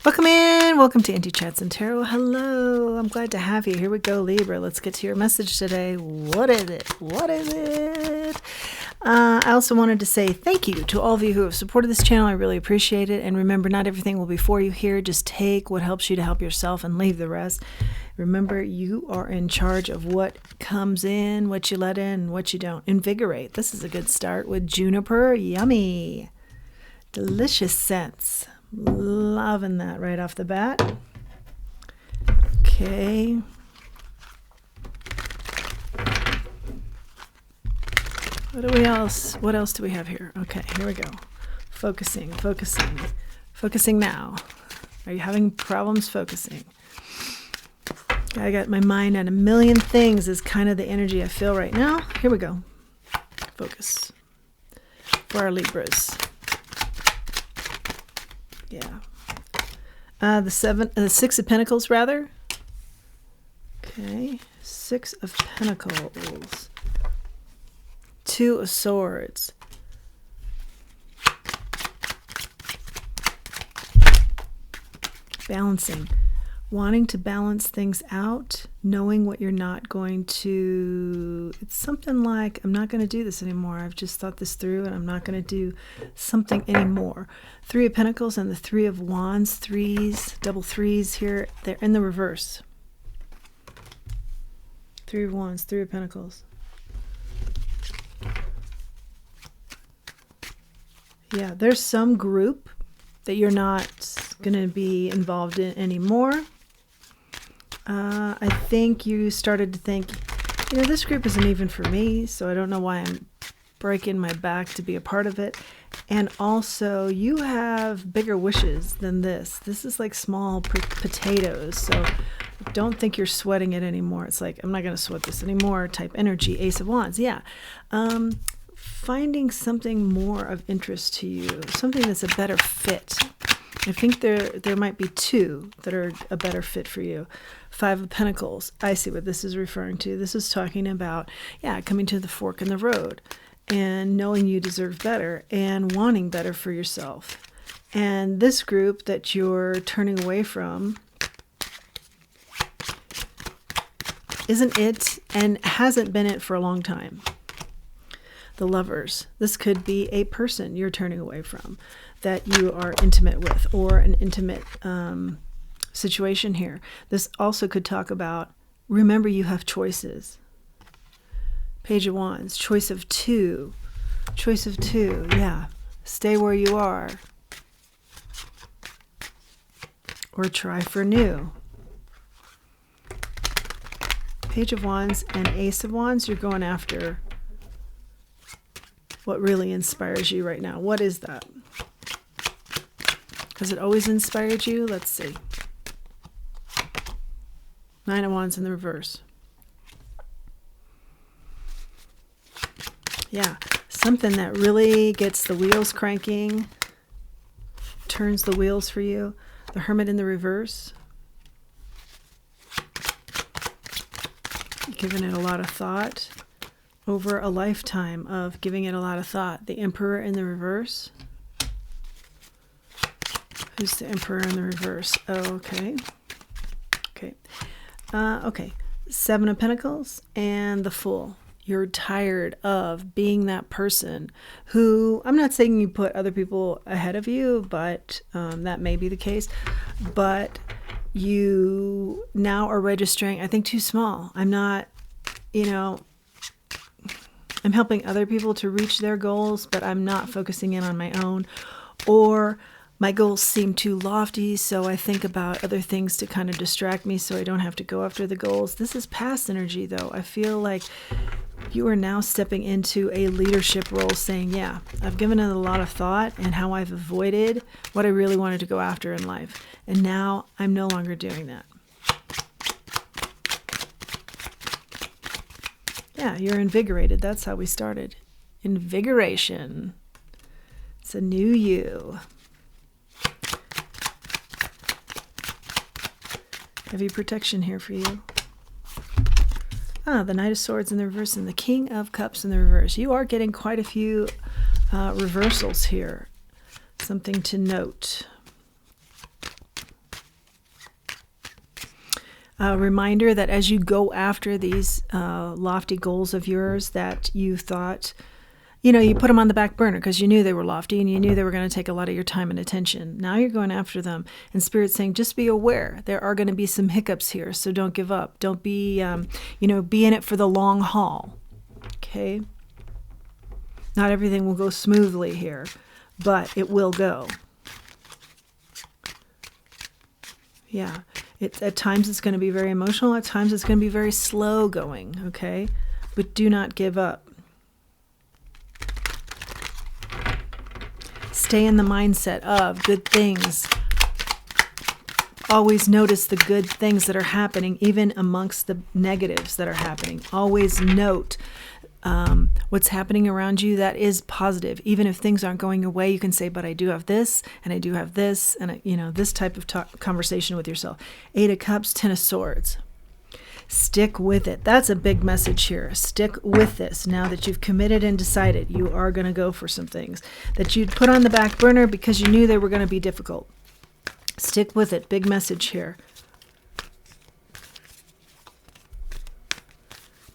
Welcome in. Welcome to Indie Chats and Tarot. Hello. I'm glad to have you. Here we go, Libra. Let's get to your message today. What is it? What is it? I also wanted to say thank you to all of you who have supported this channel. I really appreciate it. And remember, not everything will be for you here. Just take what helps you to help yourself and leave the rest. Remember, you are in charge of what comes in, what you let in, and what you don't. Invigorate. This is a good start with juniper. Yummy. Delicious scents. Loving that right off the bat. Okay. What else do we have here? Okay, here we go. Focusing now. Are you having problems focusing? I got my mind on a million things is kind of the energy I feel right now. Here we go. Focus. For our Libras. Yeah. The Six of Pentacles, rather. Okay. Six of Pentacles. Two of Swords. Balancing. Wanting to balance things out, knowing what you're not going to, it's something like, I'm not going to do this anymore. I've just thought this through and I'm not going to do something anymore. Three of Pentacles and the Three of Wands, threes, double threes here. They're in the reverse. Three of Wands, Three of Pentacles. Yeah, there's some group that you're not going to be involved in anymore. I think you started to think, you know, this group isn't even for me, so I don't know why I'm breaking my back to be a part of it. And also, you have bigger wishes than this. This is like small potatoes, so don't think you're sweating it anymore. It's like, I'm not going to sweat this anymore type energy. Ace of Wands, yeah. Finding something more of interest to you, something that's a better fit. I think there might be two that are a better fit for you. Five of Pentacles. I see what this is referring to. This is talking about, yeah, coming to the fork in the road and knowing you deserve better and wanting better for yourself. And this group that you're turning away from isn't it and hasn't been it for a long time. The Lovers. This could be a person you're turning away from that you are intimate with, or an intimate situation here. This also could talk about, remember you have choices. Page of Wands, choice of two. Choice of two, yeah. Stay where you are. Or try for new. Page of Wands and Ace of Wands, you're going after what really inspires you right now. What is that? Has it always inspired you? Let's see. Nine of Wands in the reverse. Yeah, something that really gets the wheels cranking, turns the wheels for you. The Hermit in the reverse. Giving it a lot of thought. Over a lifetime of giving it a lot of thought. The Emperor in the reverse. Who's the Emperor in the reverse? Oh, okay. Okay. Okay. Seven of Pentacles and the Fool. You're tired of being that person who, I'm not saying you put other people ahead of you, but that may be the case. But you now are registering, I think, too small. I'm not, you know, I'm helping other people to reach their goals, but I'm not focusing in on my own. Or my goals seem too lofty, so I think about other things to kind of distract me so I don't have to go after the goals. This is past energy, though. I feel like you are now stepping into a leadership role saying, yeah, I've given it a lot of thought and how I've avoided what I really wanted to go after in life. And now I'm no longer doing that. Yeah, you're invigorated. That's how we started. Invigoration. It's a new you. Heavy protection here for you. The Knight of Swords in the reverse and the King of Cups in the reverse. You are getting quite a few reversals here. Something to note. A reminder that as you go after these lofty goals of yours that you thought, you put them on the back burner because you knew they were lofty and you knew they were going to take a lot of your time and attention. Now you're going after them. And Spirit's saying, just be aware. There are going to be some hiccups here, so don't give up. Don't be, be in it for the long haul. Okay? Not everything will go smoothly here, but it will go. Yeah. At times it's going to be very emotional. At times it's going to be very slow going, okay? But do not give up. Stay in the mindset of good things. Always notice the good things that are happening, even amongst the negatives that are happening. Always note what's happening around you that is positive. Even if things aren't going your way, you can say, but I do have this, and I do have this, and this type of conversation with yourself. 8 of Cups, 10 of Swords. Stick with it. That's a big message here. Stick with this. Now that you've committed and decided you are going to go for some things that you'd put on the back burner because you knew they were going to be difficult. Stick with it. Big message here.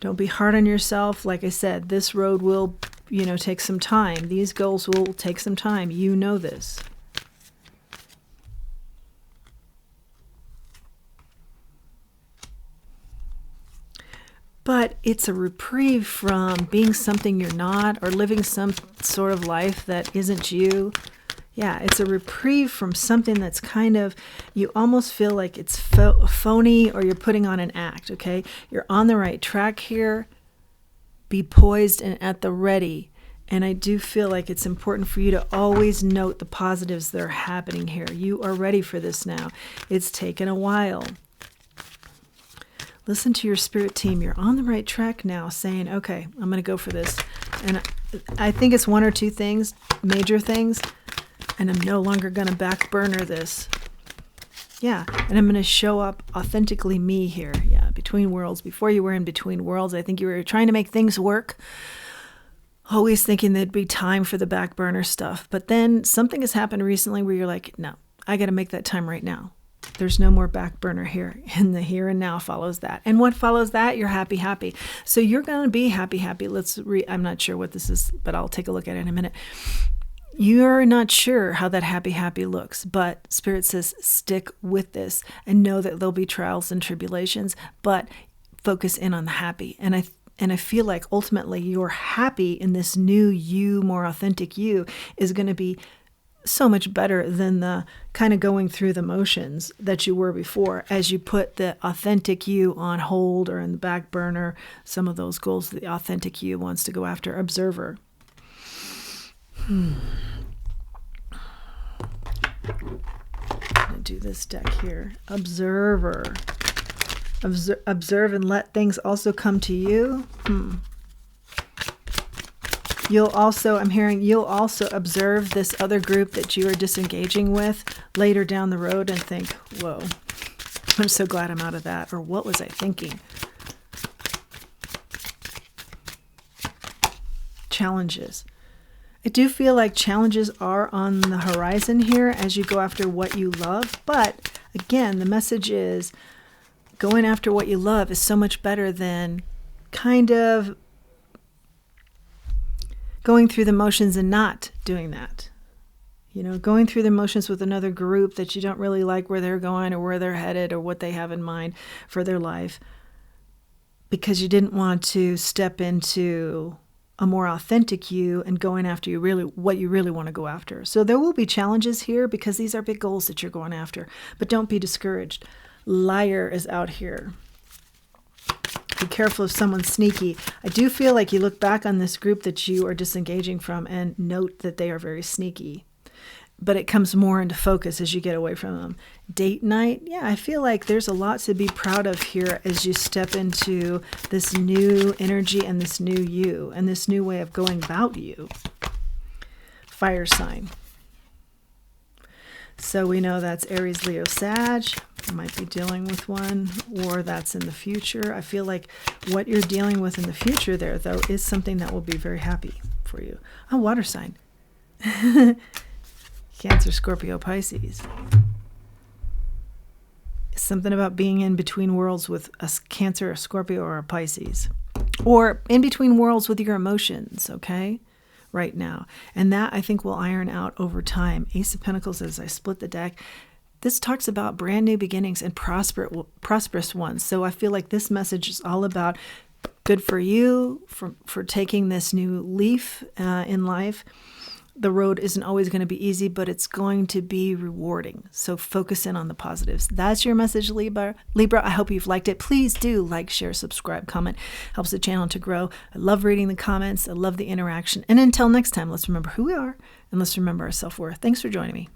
Don't be hard on yourself. Like I said, this road will, take some time. These goals will take some time. You know this. But it's a reprieve from being something you're not or living some sort of life that isn't you. Yeah, it's a reprieve from something that's kind of, you almost feel like it's phony or you're putting on an act, okay? You're on the right track here. Be poised and at the ready. And I do feel like it's important for you to always note the positives that are happening here. You are ready for this now. It's taken a while. Listen to your spirit team. You're on the right track now, saying, okay, I'm going to go for this. And I think it's 1 or 2 things, major things. And I'm no longer going to back burner this. Yeah, and I'm going to show up authentically me here. Yeah, between worlds. Before you were in between worlds, I think you were trying to make things work. Always thinking there'd be time for the back burner stuff. But then something has happened recently where you're like, no, I got to make that time right now. There's no more back burner here. And the here and now follows that. And what follows that? You're happy, happy. So you're going to be happy, happy. I'm not sure what this is, but I'll take a look at it in a minute. You're not sure how that happy, happy looks, but Spirit says stick with this and know that there'll be trials and tribulations, but focus in on the happy. And I feel like ultimately your happy in this new you, more authentic you, is going to be so much better than the kind of going through the motions that you were before as you put the authentic you on hold or in the back burner. Some of those goals the authentic you wants to go after. Observer. I'm going to do this deck here. Observer. Observe and let things also come to you. You'll also observe this other group that you are disengaging with later down the road and think, whoa, I'm so glad I'm out of that. Or what was I thinking? Challenges. I do feel like challenges are on the horizon here as you go after what you love. But again, the message is going after what you love is so much better than kind of going through the motions and not doing that. Going through the motions with another group that you don't really like where they're going or where they're headed or what they have in mind for their life because you didn't want to step into a more authentic you and going after what you really want to go after. So there will be challenges here because these are big goals that you're going after. But don't be discouraged. Liar is out here. Be careful if someone's sneaky. I do feel like you look back on this group that you are disengaging from and note that they are very sneaky. But it comes more into focus as you get away from them. Date night, yeah, I feel like there's a lot to be proud of here as you step into this new energy and this new you and this new way of going about you. Fire sign. So we know that's Aries, Leo, Sag. You might be dealing with one, or that's in the future. I feel like what you're dealing with in the future there, though, is something that will be very happy for you. Oh, water sign. Cancer, Scorpio, Pisces. Something about being in between worlds with a Cancer, a Scorpio, or a Pisces. Or in between worlds with your emotions, okay? Right now. And that, I think, will iron out over time. Ace of Pentacles, as I split the deck, this talks about brand new beginnings and prosperous ones. So I feel like this message is all about good for you for taking this new leaf in life. The road isn't always going to be easy, but it's going to be rewarding. So focus in on the positives. That's your message, Libra. I hope you've liked it. Please do like, share, subscribe, comment. Helps the channel to grow. I love reading the comments. I love the interaction. And until next time, let's remember who we are and let's remember our self-worth. Thanks for joining me.